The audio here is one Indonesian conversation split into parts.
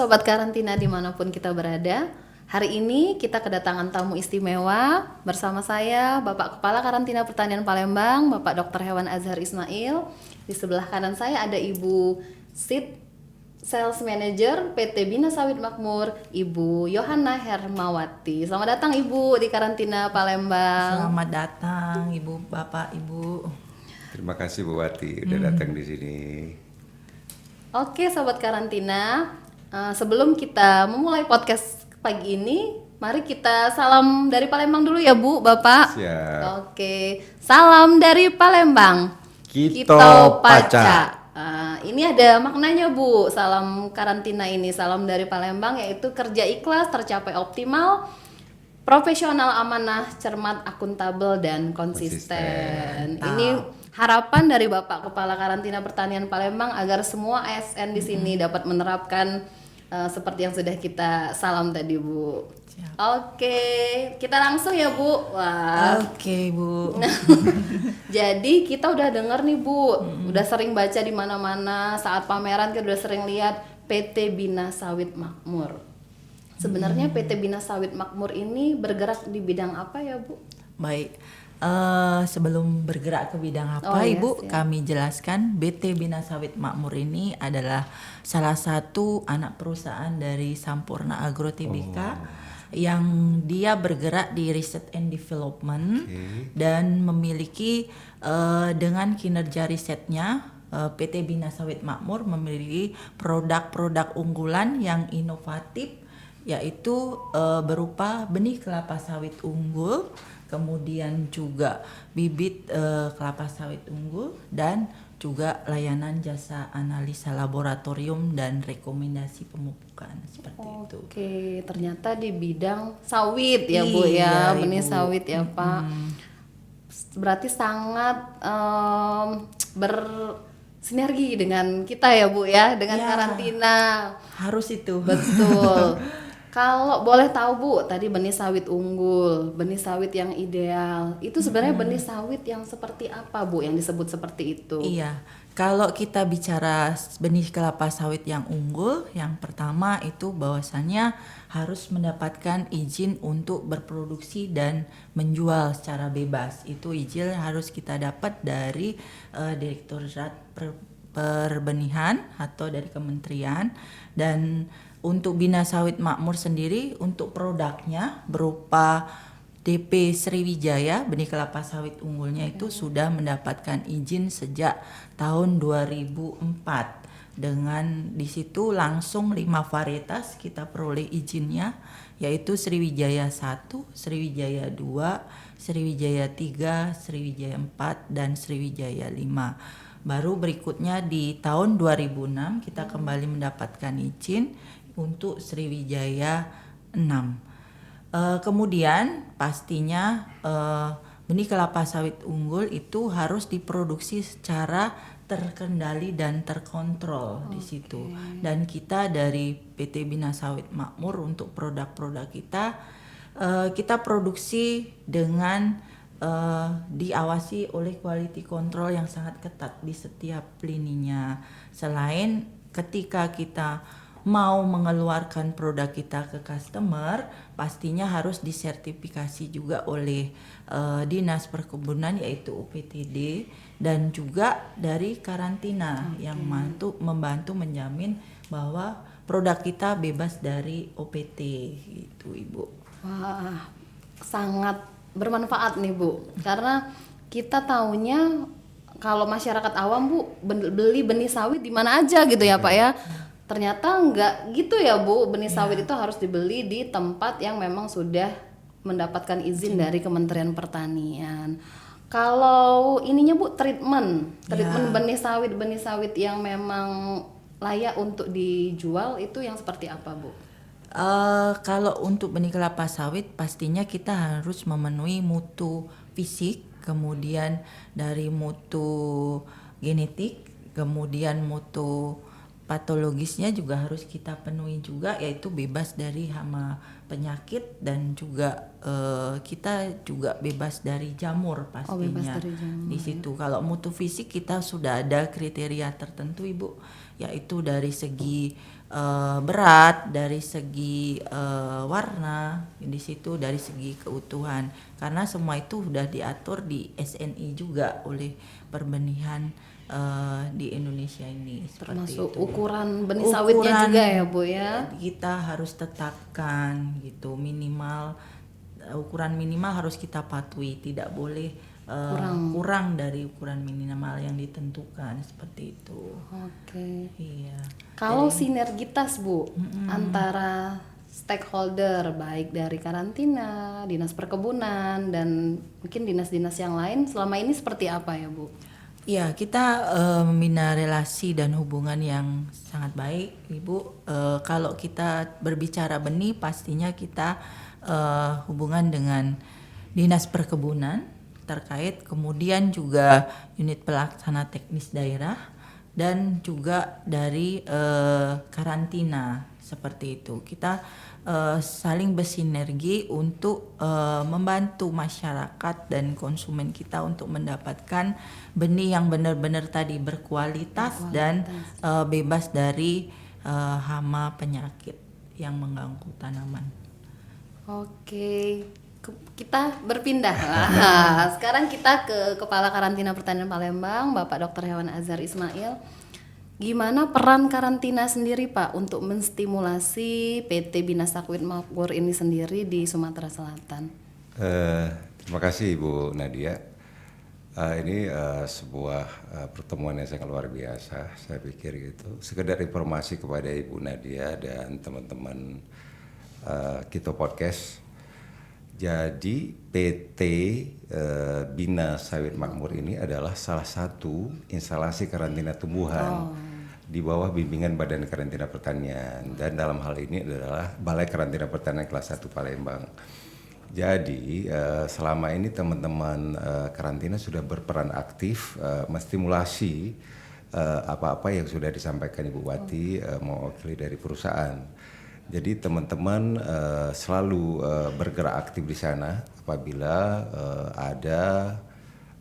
Sobat Karantina dimanapun kita berada. Hari ini kita kedatangan tamu istimewa bersama saya, Bapak Kepala Karantina Pertanian Palembang, Bapak Dr. Hewan Azhar Ismail. Di sebelah kanan saya ada Ibu Sid, Sales Manager PT Bina Sawit Makmur, Ibu Yohana Hermawati. Selamat datang Ibu di Karantina Palembang. Selamat datang Ibu, Bapak, Ibu. Terima kasih Bu Wati udah datang di sini. Oke, Sobat Karantina, sebelum kita memulai podcast pagi ini, mari kita salam dari Palembang dulu ya Bu, Bapak. Siap. Oke, salam dari Palembang. Kito Paca. Ini ada maknanya Bu, salam karantina ini, salam dari Palembang, yaitu kerja ikhlas, tercapai optimal, profesional, amanah, cermat, akuntabel, dan konsisten. Ini harapan dari Bapak Kepala Karantina Pertanian Palembang agar semua ASN di sini dapat menerapkan seperti yang sudah kita salam tadi Bu. Siap. Oke, kita langsung ya Bu. Wah. Oke, Bu. Jadi kita udah denger nih Bu, udah sering baca di mana-mana saat pameran, kita udah sering lihat PT Bina Sawit Makmur. Sebenarnya PT Bina Sawit Makmur ini bergerak di bidang apa ya Bu? Baik. Sebelum bergerak ke bidang apa, Ibu, siap. kami jelaskan PT Bina Sawit Makmur ini adalah salah satu anak perusahaan dari Sampurna Agro Tbk yang dia bergerak di research and development dan memiliki dengan kinerja risetnya PT Bina Sawit Makmur memiliki produk-produk unggulan yang inovatif, yaitu berupa benih kelapa sawit unggul, kemudian juga bibit kelapa sawit unggul, dan juga layanan jasa analisa laboratorium dan rekomendasi pemupukan seperti itu. Oke, ternyata di bidang sawit ya Bu Iya, ya, benih Ibu. sawit ya Pak. Berarti sangat bersinergi dengan kita ya Bu ya, dengan Ya. karantina. Harus itu. Betul. Kalau boleh tahu Bu, tadi benih sawit unggul, benih sawit yang ideal, itu sebenarnya benih sawit yang seperti apa Bu yang disebut seperti itu? Iya, kalau kita bicara benih kelapa sawit yang unggul, yang pertama itu bahwasannya harus mendapatkan izin untuk berproduksi dan menjual secara bebas. Itu izin harus kita dapat dari Direktorat Perbenihan atau dari kementerian. Dan untuk Bina Sawit Makmur sendiri, untuk produknya berupa DP Sriwijaya, benih kelapa sawit unggulnya itu sudah mendapatkan izin sejak tahun 2004. Dengan di situ langsung 5 varietas kita peroleh izinnya, yaitu Sriwijaya 1, Sriwijaya 2, Sriwijaya 3, Sriwijaya 4, dan Sriwijaya 5. Baru berikutnya di tahun 2006 kita kembali mendapatkan izin untuk Sriwijaya 6. Kemudian pastinya benih kelapa sawit unggul itu harus diproduksi secara terkendali dan terkontrol di situ. Dan kita dari PT Bina Sawit Makmur untuk produk-produk kita produksi dengan diawasi oleh quality control yang sangat ketat di setiap lininya. Selain ketika kita mau mengeluarkan produk kita ke customer, pastinya harus disertifikasi juga oleh Dinas Perkebunan yaitu UPTD, dan juga dari karantina yang membantu menjamin bahwa produk kita bebas dari OPT gitu, Ibu. Wah, sangat bermanfaat nih Bu, karena kita taunya kalau masyarakat awam Bu beli benih sawit di mana aja gitu ya Pak ya. Ternyata enggak gitu ya Bu, benih sawit itu harus dibeli di tempat yang memang sudah mendapatkan izin dari Kementerian Pertanian. Kalau ininya Bu, treatment benih sawit yang memang layak untuk dijual itu yang seperti apa Bu? Kalau untuk benih kelapa sawit pastinya kita harus memenuhi mutu fisik, kemudian dari mutu genetik, kemudian mutu patologisnya juga harus kita penuhi juga, yaitu bebas dari hama penyakit dan juga kita juga bebas dari jamur pastinya. bebas dari jamur, di situ. Kalau mutu fisik kita sudah ada kriteria tertentu Ibu, yaitu dari segi berat, dari segi warna, di situ dari segi keutuhan. Karena semua itu sudah diatur di SNI juga oleh perbenihan di Indonesia ini. Seperti Termasuk itu. ukuran benih sawitnya juga ya Bu ya. Kita harus tetapkan gitu, minimal ukuran minimal harus kita patuhi, tidak boleh kurang dari ukuran minimal yang ditentukan, seperti itu. Oke. Iya. Kalau sinergitas Bu antara stakeholder baik dari karantina, dinas perkebunan dan mungkin dinas-dinas yang lain selama ini seperti apa ya Bu? Ya, kita membina relasi dan hubungan yang sangat baik, Ibu. Kalau kita berbicara benih, pastinya kita hubungan dengan dinas perkebunan terkait, kemudian juga unit pelaksana teknis daerah dan juga dari karantina, seperti itu. Kita saling bersinergi untuk membantu masyarakat dan konsumen kita untuk mendapatkan benih yang benar-benar tadi berkualitas dan bebas dari hama penyakit yang mengganggu tanaman. Oke, kita berpindah lah. Sekarang kita ke Kepala Karantina Pertanian Palembang, Bapak Dr. Hewan Azhar Ismail. Gimana peran karantina sendiri Pak untuk menstimulasi PT Bina Sawit Makmur ini sendiri di Sumatera Selatan? Terima kasih Ibu Nadia. Ini sebuah pertemuan yang sangat luar biasa, saya pikir gitu. Sekedar informasi kepada Ibu Nadia dan teman-teman Kito Podcast. Jadi PT Bina Sawit Makmur ini adalah salah satu instalasi karantina tumbuhan di bawah bimbingan Badan Karantina Pertanian, dan dalam hal ini adalah Balai Karantina Pertanian kelas 1 Palembang. Jadi selama ini teman-teman karantina sudah berperan aktif menstimulasi apa-apa yang sudah disampaikan Ibu Wati mewakili dari perusahaan. Jadi teman-teman selalu bergerak aktif di sana apabila ada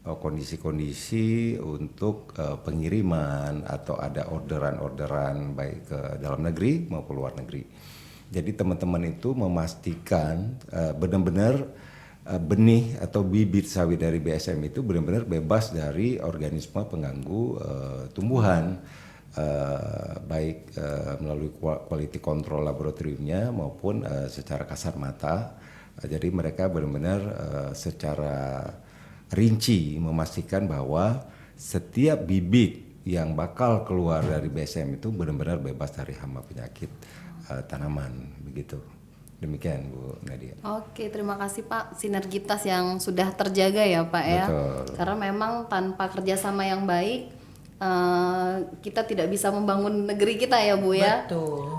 kondisi-kondisi untuk pengiriman atau ada orderan-orderan baik ke dalam negeri maupun luar negeri. Jadi teman-teman itu memastikan benar-benar benih atau bibit sawit dari BSM itu benar-benar bebas dari organisme pengganggu tumbuhan, baik melalui quality control laboratoriumnya maupun secara kasat mata. Jadi mereka benar-benar secara rinci memastikan bahwa setiap bibit yang bakal keluar dari BSM itu benar-benar bebas dari hama penyakit tanaman, begitu. Demikian Bu Nadia. Oke, terima kasih Pak. Sinergitas yang sudah terjaga ya Pak ya. Betul. Karena memang tanpa kerjasama yang baik kita tidak bisa membangun negeri kita ya Bu ya. Betul.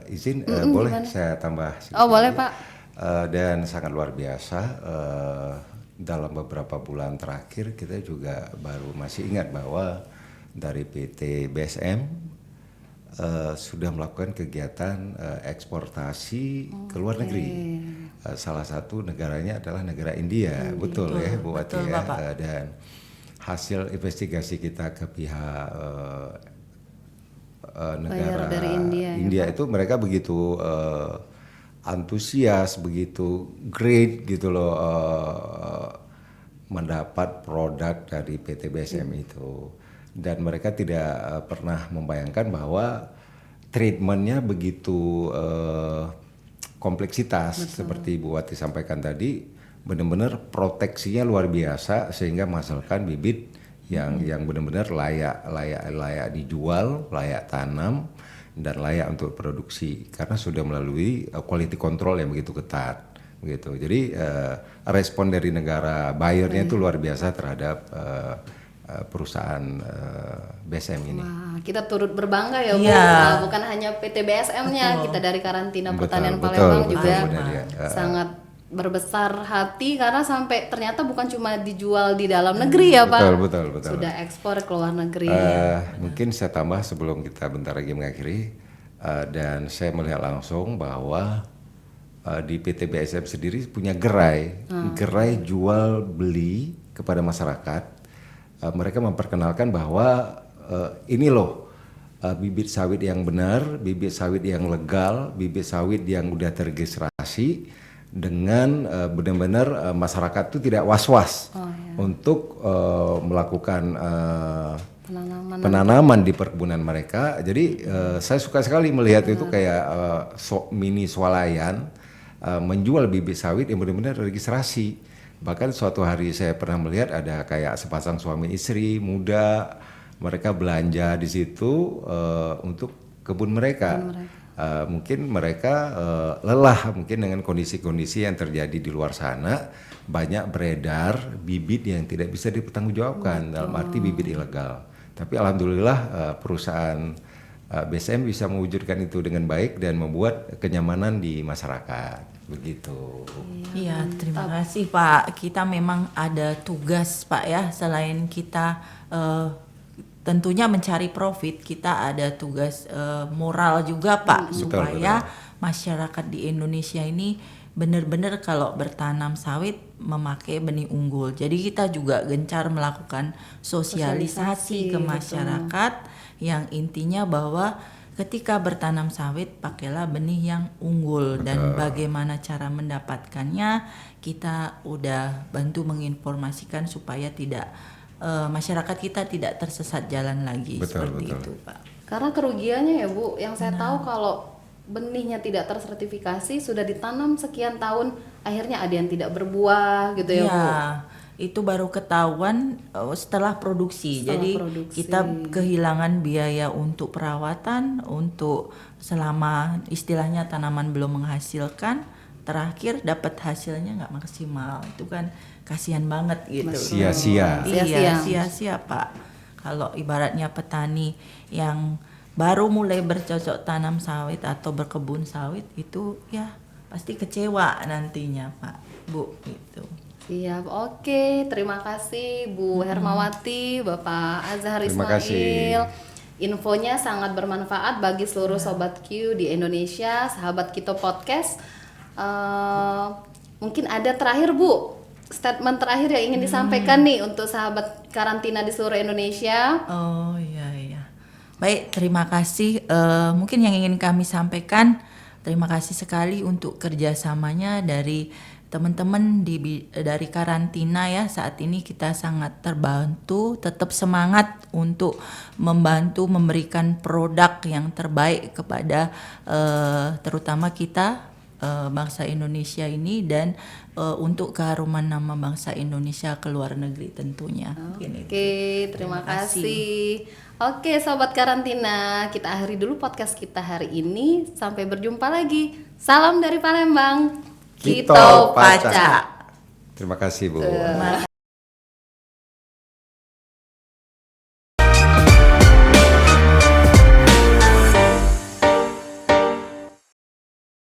Izin boleh gimana? saya tambah sedikit Oh boleh lagi? Pak. Dan sangat luar biasa dalam beberapa bulan terakhir kita juga baru masih ingat bahwa dari PT BSM sudah melakukan kegiatan eksportasi ke luar negeri. Salah satu negaranya adalah negara India, betul ya Bu Wati betul, ya. Bapak. Dan hasil investigasi kita ke pihak negara dari India, itu mereka begitu antusias, begitu great gitu loh mendapat produk dari PT BSM itu, dan mereka tidak pernah membayangkan bahwa treatmentnya begitu kompleksitas. Betul. Seperti Bu Wati sampaikan tadi, benar-benar proteksinya luar biasa sehingga menghasilkan bibit yang benar-benar layak dijual, layak tanam, dan layak untuk produksi karena sudah melalui quality control yang begitu ketat, begitu. Jadi respon dari negara buyernya itu luar biasa terhadap perusahaan BSM ini. Wah, kita turut berbangga ya Bu. Iya. Bukan hanya PT BSM-nya, kita dari Karantina Pertanian Betul, Palembang betul, juga benar ya. sangat berbesar hati karena sampai ternyata bukan cuma dijual di dalam negeri ya Pak. Betul. Sudah ekspor ke luar negeri. Mungkin saya tambah sebelum kita bentar lagi mengakhiri, dan saya melihat langsung bahwa di PT BSM sendiri punya gerai jual beli kepada masyarakat. Mereka memperkenalkan bahwa ini loh bibit sawit yang benar, bibit sawit yang legal, bibit sawit yang udah terregistrasi dengan benar-benar masyarakat itu tidak was-was untuk melakukan penanaman di perkebunan mereka. Jadi saya suka sekali melihat itu kayak mini swalayan menjual bibit sawit yang benar-benar registrasi. Bahkan suatu hari saya pernah melihat ada kayak sepasang suami istri muda, mereka belanja di situ untuk kebun mereka. Mungkin mereka lelah mungkin dengan kondisi-kondisi yang terjadi di luar sana, banyak beredar bibit yang tidak bisa dipertanggungjawabkan, dalam arti bibit ilegal. Tapi alhamdulillah perusahaan BSM bisa mewujudkan itu dengan baik dan membuat kenyamanan di masyarakat. Begitu. Iya, terima kasih Pak. Kita memang ada tugas Pak ya, selain kita tentunya mencari profit, kita ada tugas moral juga Pak, supaya masyarakat di Indonesia ini benar-benar kalau bertanam sawit memakai benih unggul. Jadi kita juga gencar melakukan sosialisasi ke masyarakat yang intinya bahwa ketika bertanam sawit pakailah benih yang unggul. Dan bagaimana cara mendapatkannya kita udah bantu menginformasikan supaya tidak masyarakat kita tidak tersesat jalan lagi. Seperti itu Pak. Karena kerugiannya ya Bu, yang saya tahu kalau benihnya tidak tersertifikasi sudah ditanam sekian tahun, akhirnya ada yang tidak berbuah gitu ya Bu. Itu baru ketahuan setelah produksi. Jadi kita kehilangan biaya untuk perawatan, untuk selama istilahnya tanaman belum menghasilkan, terakhir dapat hasilnya nggak maksimal. Itu kan kasihan banget gitu. Sia-sia. Iya, sia-sia Pak. Kalau ibaratnya petani yang baru mulai bercocok tanam sawit atau berkebun sawit itu ya pasti kecewa nantinya Pak, Bu gitu. Siap, oke. Terima kasih Bu Hermawati, Bapak Azhar Terima Ismail. kasih. Infonya sangat bermanfaat bagi seluruh Sobat Q di Indonesia, sahabat Kito Podcast. Mungkin ada terakhir Bu, statement terakhir yang ingin disampaikan nih untuk sahabat karantina di seluruh Indonesia. Oh iya. Baik, terima kasih. Mungkin yang ingin kami sampaikan, terima kasih sekali untuk kerjasamanya dari teman-teman dari karantina ya. Saat ini kita sangat terbantu, tetap semangat untuk membantu memberikan produk yang terbaik kepada terutama kita bangsa Indonesia ini, dan untuk keharuman nama bangsa Indonesia ke luar negeri tentunya. Oke, terima kasih. Oke, Sobat Karantina, kita akhiri dulu podcast kita hari ini. Sampai berjumpa lagi. Salam dari Palembang. Kito Paca. Paca. Terima kasih Bu.